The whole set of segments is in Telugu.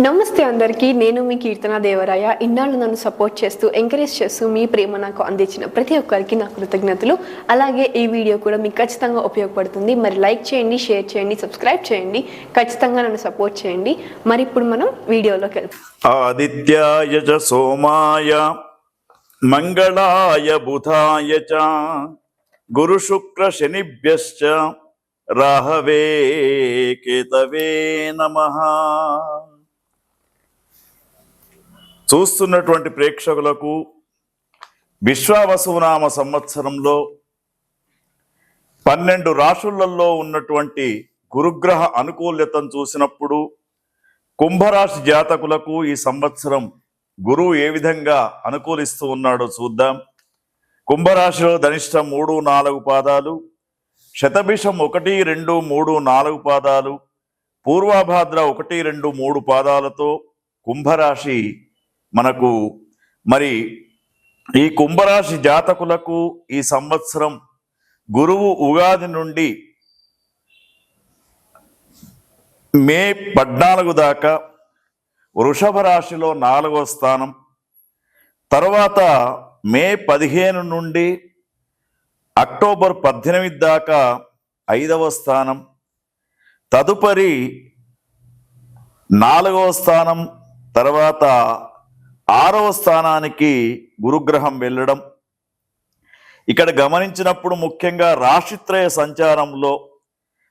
నమస్తే అందరికీ. నేను మీ కీర్తన దేవరాయ. ఇన్నాళ్ళు నన్ను సపోర్ట్ చేస్తూ ఎంకరేజ్ చేస్తూ మీ ప్రేమ నాకు అందించిన ప్రతి ఒక్కరికి నా కృతజ్ఞతలు. అలాగే ఈ వీడియో కూడా మీకు ఖచ్చితంగా ఉపయోగపడుతుంది. మరి లైక్ చేయండి, షేర్ చేయండి, సబ్స్క్రైబ్ చేయండి. ఖచ్చితంగా నన్ను సపోర్ట్ చేయండి. మరి ఇప్పుడు మనం వీడియోలోకి వెళ్తాం. ఆదిత్యాయ చ సోమాయ మంగళాయ బుధాయ చ గురు శుక్ర శనిభ్యశ్చ రాహవే కేతవే నమః. చూస్తున్నటువంటి ప్రేక్షకులకు విశ్వావసునామ సంవత్సరంలో 12 రాశులలో ఉన్నటువంటి గురుగ్రహ అనుకూల్యతను చూసినప్పుడు కుంభరాశి జాతకులకు ఈ సంవత్సరం గురువు ఏ విధంగా అనుకూలిస్తూ ఉన్నాడో చూద్దాం. కుంభరాశిలో ధనిష్టం 3, 4 పాదాలు, శతభిషం 1, 2, 3, 4 పాదాలు, పూర్వభాద్ర 1, 2, 3 పాదాలతో కుంభరాశి మనకు. మరి ఈ కుంభరాశి జాతకులకు ఈ సంవత్సరం గురువు ఉగాది నుండి మే 14 దాకా వృషభ రాశిలో 4వ స్థానం, తర్వాత మే 15 నుండి అక్టోబర్ 18 దాకా 5వ స్థానం, తదుపరి 4వ స్థానం, తర్వాత 6వ స్థానానికి గురుగ్రహం వెళ్ళడం. ఇక్కడ గమనించినప్పుడు ముఖ్యంగా రాశిత్రయ సంచారంలో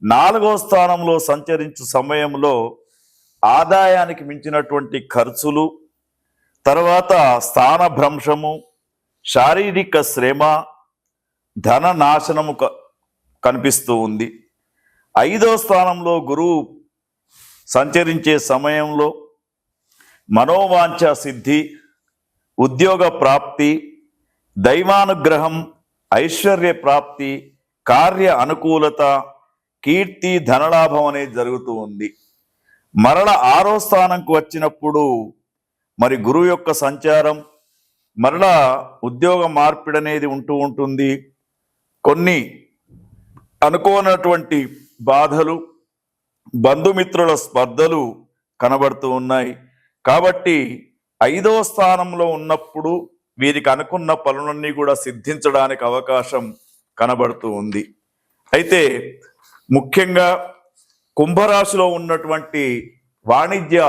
4వ స్థానంలో సంచరించు సమయంలో ఆదాయానికి మించినటువంటి ఖర్చులు, తర్వాత స్థాన భ్రంశము, శారీరక శ్రమ, ధన నాశనము కనిపిస్తూ ఉంది. 5వ స్థానంలో గురువు సంచరించే సమయంలో మనోవాంఛ సిద్ధి, ఉద్యోగ ప్రాప్తి, దైవానుగ్రహం, ఐశ్వర్య ప్రాప్తి, కార్య అనుకూలత, కీర్తి, ధనలాభం అనేది జరుగుతూ ఉంది. మరల 6వ స్థానంకు వచ్చినప్పుడు మరి గురువు యొక్క సంచారం, మరలా ఉద్యోగ మార్పిడి అనేది ఉంటూ ఉంటుంది. కొన్ని అనుకోనటువంటి బాధలు, బంధుమిత్రుల స్పర్ధలు కనబడుతూ ఉన్నాయి. కాబట్టి 5వ స్థానంలో ఉన్నప్పుడు వీరికి అనుకున్న పనులన్నీ కూడా సిద్ధించడానికి అవకాశం కనబడుతూ ఉంది. అయితే ముఖ్యంగా కుంభరాశిలో ఉన్నటువంటి వాణిజ్య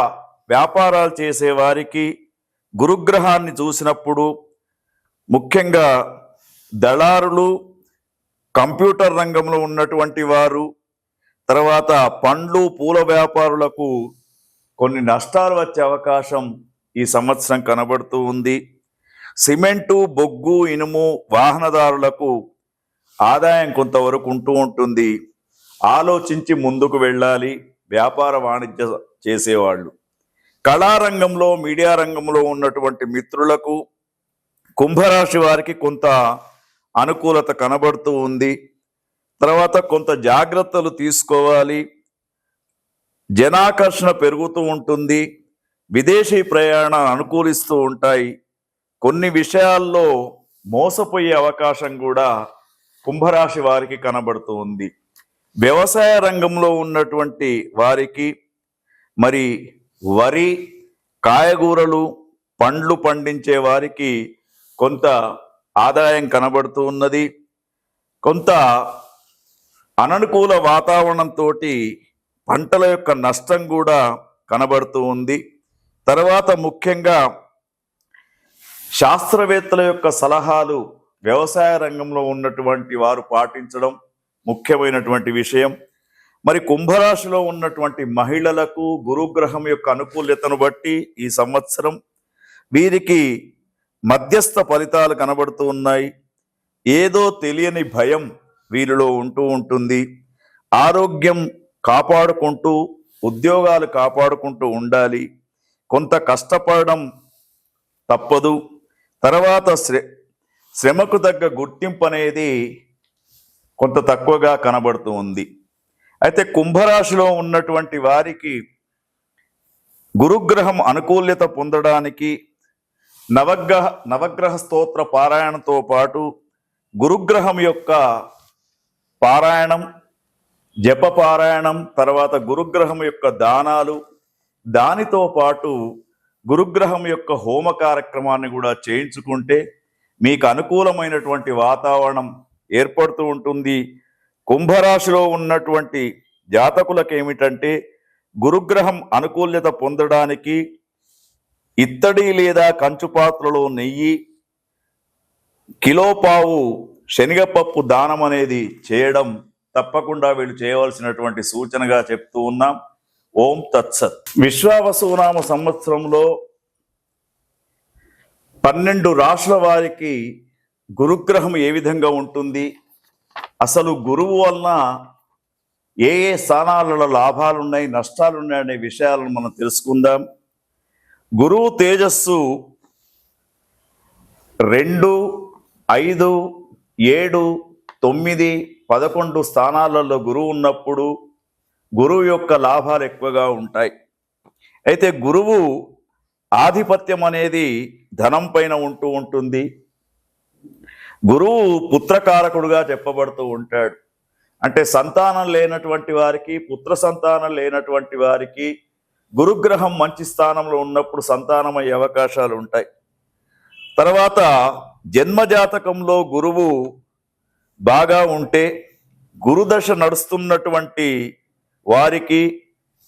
వ్యాపారాలు చేసే వారికి గురుగ్రహాన్ని చూసినప్పుడు ముఖ్యంగా దళారులు, కంప్యూటర్ రంగంలో ఉన్నటువంటి వారు, తర్వాత పండ్లు పూల వ్యాపారులకు కొన్ని నష్టాలు వచ్చే అవకాశం ఈ సంవత్సరం కనబడుతూ ఉంది. సిమెంటు, బొగ్గు, ఇనుము వాహనదారులకు ఆదాయం కొంతవరకు ఉంటూ ఉంటుంది. ఆలోచించి ముందుకు వెళ్ళాలి వ్యాపార వాణిజ్య చేసేవాళ్ళు. కళారంగంలో, మీడియా రంగంలో ఉన్నటువంటి మిత్రులకు కుంభరాశి వారికి కొంత అనుకూలత కనబడుతూ ఉంది. తర్వాత కొంత జాగ్రత్తలు తీసుకోవాలి. జనాకర్షణ పెరుగుతూ ఉంటుంది. విదేశీ ప్రయాణాలు అనుకూలిస్తూ ఉంటాయి. కొన్ని విషయాల్లో మోసపోయే అవకాశం కూడా కుంభరాశి వారికి కనబడుతూ ఉంది. వ్యవసాయ రంగంలో ఉన్నటువంటి వారికి మరి వరి, కాయగూరలు, పండ్లు పండించే వారికి కొంత ఆదాయం కనబడుతూ ఉన్నది. కొంత అననుకూల వాతావరణంతో పంటల యొక్క నష్టం కూడా కనబడుతూ ఉంది. తర్వాత ముఖ్యంగా శాస్త్రవేత్తల యొక్క సలహాలు వ్యవసాయ రంగంలో ఉన్నటువంటి వారు పాటించడం ముఖ్యమైనటువంటి విషయం. మరి కుంభరాశిలో ఉన్నటువంటి మహిళలకు గురుగ్రహం యొక్క అనుకూల్యతను బట్టి ఈ సంవత్సరం వీరికి మధ్యస్థ ఫలితాలు కనబడుతూ ఉన్నాయి. ఏదో తెలియని భయం వీరిలో ఉంటూ ఉంటుంది. ఆరోగ్యం కాపాడుకుంటూ, ఉద్యోగాలు కాపాడుకుంటూ ఉండాలి. కొంత కష్టపడడం తప్పదు. తర్వాత శ్రమకు తగ్గ గుర్తింపు అనేది కొంత తక్కువగా కనబడుతూ ఉంది. అయితే కుంభరాశిలో ఉన్నటువంటి వారికి గురుగ్రహం అనుకూల్యత పొందడానికి నవగ్రహ స్తోత్ర పారాయణంతో పాటు గురుగ్రహం యొక్క పారాయణం, జప పారాయణం, తర్వాత గురుగ్రహం యొక్క దానాలు, దానితో పాటు గురుగ్రహం యొక్క హోమ కార్యక్రమాన్ని కూడా చేయించుకుంటే మీకు అనుకూలమైనటువంటి వాతావరణం ఏర్పడుతూ ఉంటుంది. కుంభరాశిలో ఉన్నటువంటి జాతకులకు ఏమిటంటే గురుగ్రహం అనుకూల్యత పొందడానికి ఇత్తడి లేదా కంచు పాత్రలో నెయ్యి, కిలోపావు శనగపప్పు దానం అనేది చేయడం తప్పకుండా వీళ్ళు చేయవలసినటువంటి సూచనగా చెప్తూ ఉన్నాం. ఓం తత్సత్. విశ్వావసునామ సంవత్సరంలో 12 రాశుల వారికి గురుగ్రహం ఏ విధంగా ఉంటుంది, అసలు గురువు వలన ఏ ఏ స్థానాలలో లాభాలున్నాయి నష్టాలున్నాయి అనే విషయాలను మనం తెలుసుకుందాం. గురువు తేజస్సు 2, 5, 7, 9, 11 స్థానాలలో గురువు ఉన్నప్పుడు గురువు యొక్క లాభాలు ఎక్కువగా ఉంటాయి. అయితే గురువు ఆధిపత్యం అనేది ధనం పైన ఉంటూ ఉంటుంది. గురువు పుత్రకారకుడుగా చెప్పబడుతూ ఉంటాడు. అంటే సంతానం లేనటువంటి వారికి, పుత్ర సంతానం లేనటువంటి వారికి గురుగ్రహం మంచి స్థానంలో ఉన్నప్పుడు సంతానమయ్యే అవకాశాలు ఉంటాయి. తర్వాత జన్మజాతకంలో గురువు బాగా ఉంటే, గురుదశ నడుస్తున్నటువంటి వారికి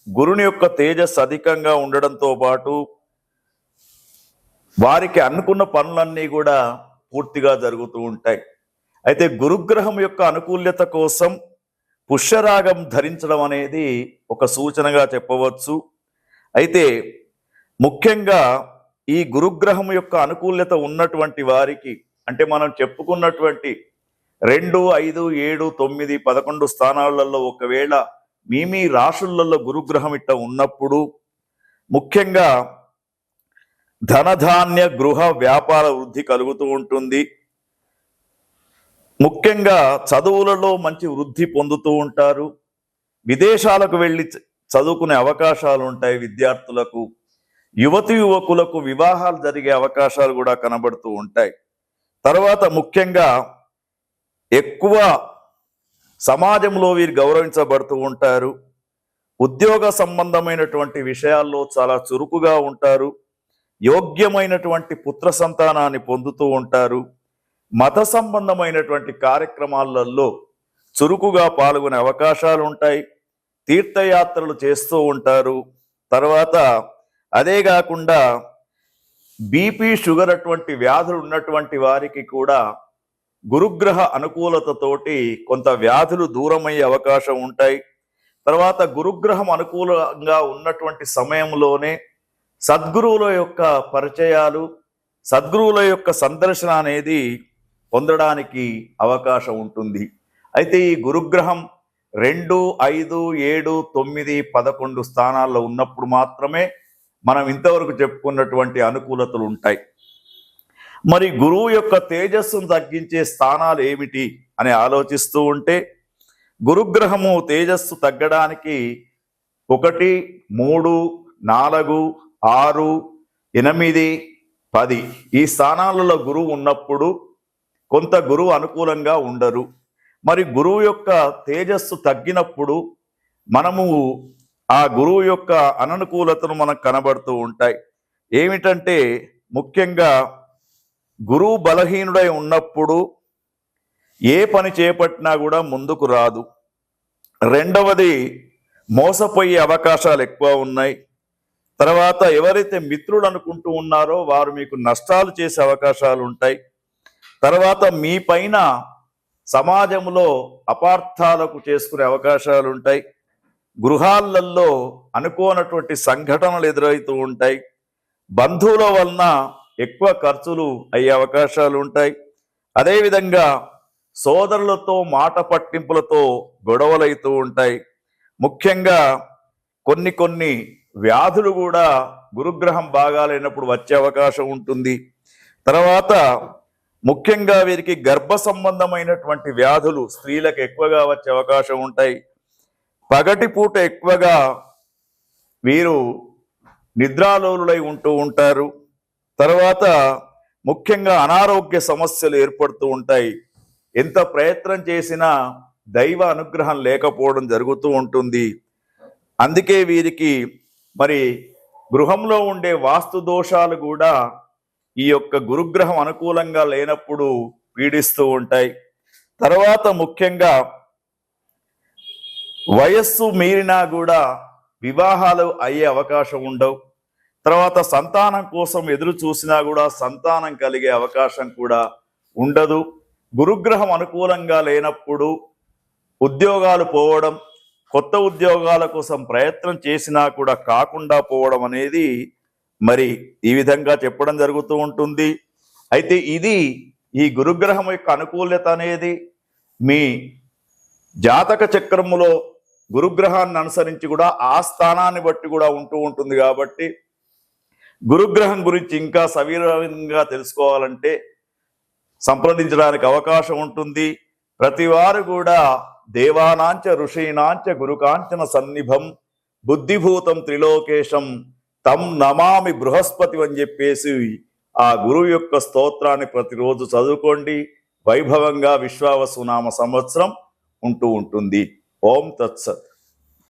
గురుని యొక్క తేజస్సు అధికంగా ఉండడంతో పాటు వారికి అనుకున్న పనులన్నీ కూడా పూర్తిగా జరుగుతూ ఉంటాయి. అయితే గురుగ్రహం యొక్క అనుకూల్యత కోసం పుష్యరాగం ధరించడం అనేది ఒక సూచనగా చెప్పవచ్చు. అయితే ముఖ్యంగా ఈ గురుగ్రహం యొక్క అనుకూల్యత ఉన్నటువంటి వారికి, అంటే మనం చెప్పుకున్నటువంటి 2, 5, 7, 9, 11 స్థానాలలో ఒకవేళ మీ రాశులలో గురుగ్రహం ఇట్ట ఉన్నప్పుడు ముఖ్యంగా ధనధాన్య గృహ వ్యాపార వృద్ధి కలుగుతూ ఉంటుంది. ముఖ్యంగా చదువులలో మంచి వృద్ధి పొందుతూ ఉంటారు. విదేశాలకు వెళ్ళి చదువుకునే అవకాశాలు ఉంటాయి విద్యార్థులకు. యువతి యువకులకు వివాహాలు జరిగే అవకాశాలు కూడా కనబడుతూ ఉంటాయి. తర్వాత ముఖ్యంగా ఎక్కువ సమాజంలో వీరు గౌరవించబడుతూ ఉంటారు. ఉద్యోగ సంబంధమైనటువంటి విషయాల్లో చాలా చురుకుగా ఉంటారు. యోగ్యమైనటువంటి పుత్ర సంతానాన్ని పొందుతూ ఉంటారు. మత సంబంధమైనటువంటి కార్యక్రమాలలో చురుకుగా పాల్గొనే అవకాశాలు ఉంటాయి. తీర్థయాత్రలు చేస్తూ ఉంటారు. తర్వాత అదే కాకుండా బీపీ, షుగర్ అటువంటి వ్యాధులు ఉన్నటువంటి వారికి కూడా గురుగ్రహ అనుకూలతతోటి కొంత వ్యాధులు దూరమయ్యే అవకాశం ఉంటాయి. తర్వాత గురుగ్రహం అనుకూలంగా ఉన్నటువంటి సమయంలోనే సద్గురువుల యొక్క పరిచయాలు, సద్గురువుల యొక్క సందర్శన అనేది పొందడానికి అవకాశం ఉంటుంది. అయితే ఈ గురుగ్రహం 2, 5, 7, 9, 11 స్థానాల్లో ఉన్నప్పుడు మాత్రమే మనం ఇంతవరకు చెప్పుకున్నటువంటి అనుకూలతలు ఉంటాయి. మరి గురువు యొక్క తేజస్సును తగ్గించే స్థానాలు ఏమిటి అని ఆలోచిస్తూ ఉంటే, గురుగ్రహము తేజస్సు తగ్గడానికి 1, 3, 4, 6, 8, 10 ఈ స్థానాలలో గురువు ఉన్నప్పుడు కొంత గురువు అనుకూలంగా ఉండరు. మరి గురువు యొక్క తేజస్సు తగ్గినప్పుడు మనము ఆ గురువు యొక్క అననుకూలతను మనకు కనబడుతూ ఉంటాయి. ఏమిటంటే ముఖ్యంగా గురువు బలహీనుడై ఉన్నప్పుడు ఏ పని చేపట్టినా కూడా ముందుకు రాదు. రెండవది, మోసపోయే అవకాశాలు ఎక్కువ ఉన్నాయి. తర్వాత ఎవరైతే మిత్రులు అనుకుంటూ ఉన్నారో వారు మీకు నష్టాలు చేసే అవకాశాలు ఉంటాయి. తర్వాత మీ పైన సమాజంలో అపార్థాలకు చేసుకునే అవకాశాలు ఉంటాయి. గృహాలలో అనుకోనటువంటి సంఘటనలు ఎదురవుతూ ఉంటాయి. బంధువుల వలన ఎక్కువ ఖర్చులు అయ్యే అవకాశాలు ఉంటాయి. అదేవిధంగా సోదరులతో మాట పట్టింపులతో గొడవలవుతూ ఉంటాయి. ముఖ్యంగా కొన్ని వ్యాధులు కూడా గురుగ్రహం బాగాలేనప్పుడు వచ్చే అవకాశం ఉంటుంది. తర్వాత ముఖ్యంగా వీరికి గర్భ సంబంధమైనటువంటి వ్యాధులు స్త్రీలకు ఎక్కువగా వచ్చే అవకాశం ఉంటాయి. పగటిపూట ఎక్కువగా వీరు నిద్రాలోలులై ఉంటూ ఉంటారు. తర్వాత ముఖ్యంగా అనారోగ్య సమస్యలు ఏర్పడుతూ ఉంటాయి. ఎంత ప్రయత్నం చేసినా దైవ అనుగ్రహం లేకపోవడం జరుగుతూ ఉంటుంది. అందుకే వీరికి మరి గృహంలో ఉండే వాస్తు దోషాలు కూడా ఈ యొక్క గురుగ్రహం అనుకూలంగా లేనప్పుడు పీడిస్తూ ఉంటాయి. తర్వాత ముఖ్యంగా వయస్సు మీరినా కూడా వివాహాలు అయ్యే అవకాశం ఉండవు. తర్వాత సంతానం కోసం ఎదురు చూసినా కూడా సంతానం కలిగే అవకాశం కూడా ఉండదు. గురుగ్రహం అనుకూలంగా లేనప్పుడు ఉద్యోగాలు పోవడం, కొత్త ఉద్యోగాల కోసం ప్రయత్నం చేసినా కూడా కాకుండా పోవడం అనేది మరి ఈ విధంగా చెప్పడం జరుగుతూ ఉంటుంది. అయితే ఇది ఈ గురుగ్రహం యొక్క అనుకూల్యత అనేది మీ జాతక చక్రములో గురుగ్రహాన్ని అనుసరించి కూడా ఆ స్థానాన్ని బట్టి కూడా ఉంటూ ఉంటుంది. కాబట్టి గురుగ్రహం గురించి ఇంకా సవివరంగా తెలుసుకోవాలంటే సంప్రదించడానికి అవకాశం ఉంటుంది. ప్రతి వారు కూడా దేవానాంచ ఋషీనాంచ గురుకాంచన సన్నిభం బుద్ధిభూతం త్రిలోకేశం తం నమామి బృహస్పతి అని చెప్పేసి ఆ గురువు యొక్క స్తోత్రాన్ని ప్రతిరోజు చదువుకోండి. వైభవంగా విశ్వావసు నామ సంవత్సరం ఉంటూ ఉంటుంది. ఓం తత్సత్.